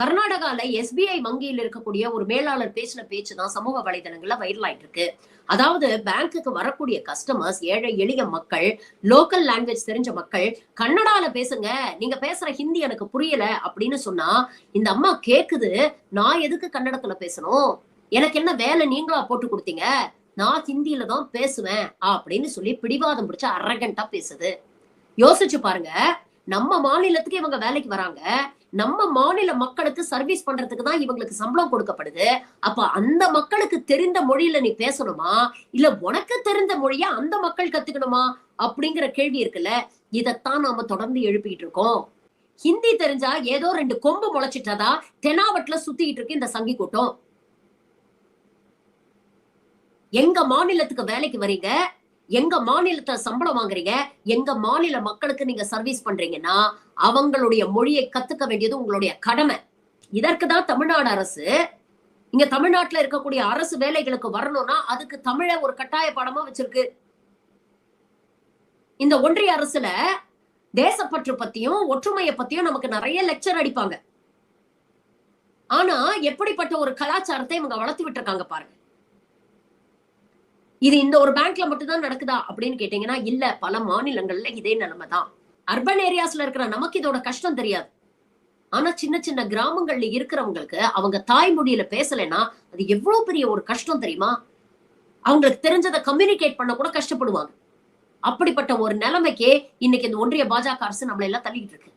கர்நாடகால எஸ்பிஐ வங்கியில் இருக்கக்கூடிய ஒரு மேலாளர் பேசின பேச்சு தான் சமூக வலைதளங்கள்ல வைரல் ஆயிட்டு இருக்கு. அதாவது பேங்க்குக்கு வரக்கூடிய கஸ்டமர்ஸ், ஏழை எளிய மக்கள், லோக்கல் லாங்குவேஜ் தெரிஞ்ச மக்கள், கன்னடால பேசுங்க, நீங்க பேசுற ஹிந்தி எனக்கு புரியல அப்படின்னு சொன்னா, இந்த அம்மா கேக்குது, நான் எதுக்கு கன்னடத்துல பேசணும், எனக்கு என்ன வேலை நீங்களா போட்டு கொடுத்தீங்க, நான் ஹிந்தியில தான் பேசுவேன் அப்படின்னு சொல்லி பிடிவாதம் பிடிச்ச அரகண்டா பேசுது. யோசிச்சு பாருங்க, நம்ம மாநிலத்துக்கு இவங்க வேலைக்கு வராங்க, நம்ம மாநில மக்களுக்கு சர்வீஸ் பண்றதுக்கு தான் இவங்களுக்கு சம்பளம் கொடுக்கப்படுது. அப்ப அந்த மக்களுக்கு தெரிந்த மொழியில நீ பேசணுமா, இல்ல உனக்கு தெரிந்த மொழிய அந்த மக்கள் கத்துக்கணுமா அப்படிங்கிற கேள்வி இருக்குல்ல. இதத்தான் நாம தொடர்ந்து எழுப்பிட்டு இருக்கோம். ஹிந்தி தெரிஞ்சா ஏதோ 2 கொம்பு முளைச்சிட்டதா தெனாவட்ல சுத்திட்டு இருக்கு இந்த சங்கி கூட்டம். எங்க மாநிலத்துக்கு வேலைக்கு வரீங்க, எங்க மாநிலத்தை சம்பளம் வாங்குறீங்க, எங்க மாநில மக்களுக்கு நீங்க சர்வீஸ் பண்றீங்கன்னா அவங்களுடைய மொழியை கத்துக்க வேண்டியது உங்களுடைய கடமை. இதற்குதான் தமிழ்நாடு அரசு, இங்க தமிழ்நாட்டுல இருக்கக்கூடிய அரசு வேலைகளுக்கு வரணும்னா அதுக்கு தமிழ ஒரு கட்டாய பாடமா வச்சிருக்கு. இந்த ஒன்றிய அரசுல தேசப்பற்று பத்தியும் ஒற்றுமையை பத்தியும் நமக்கு நிறைய லெக்சர் அடிப்பாங்க. ஆனா எப்படிப்பட்ட ஒரு கலாச்சாரத்தை இவங்க வளர்த்து விட்டுருக்காங்க பாருங்க. இது இந்த ஒரு பேங்க்ல மட்டும்தான் நடக்குதா அப்படின்னு கேட்டீங்கன்னா இல்ல, பல மாநிலங்கள்ல இதே நிலைமைதான். அர்பன் ஏரியாஸ்ல இருக்கிற நமக்கு இதோட கஷ்டம் தெரியாது. ஆனா சின்ன சின்ன கிராமங்கள்ல இருக்கிறவங்களுக்கு அவங்க தாய்மொழியில பேசலைன்னா அது எவ்வளவு பெரிய ஒரு கஷ்டம் தெரியுமா? அவங்களுக்கு தெரிஞ்சதை கம்யூனிகேட் பண்ண கூட கஷ்டப்படுவாங்க. அப்படிப்பட்ட ஒரு நிலைமைக்கே இன்னைக்கு இந்த ஒன்றிய பாஜக அரசு நம்மள எல்லாம் தள்ளிட்டு இருக்கு.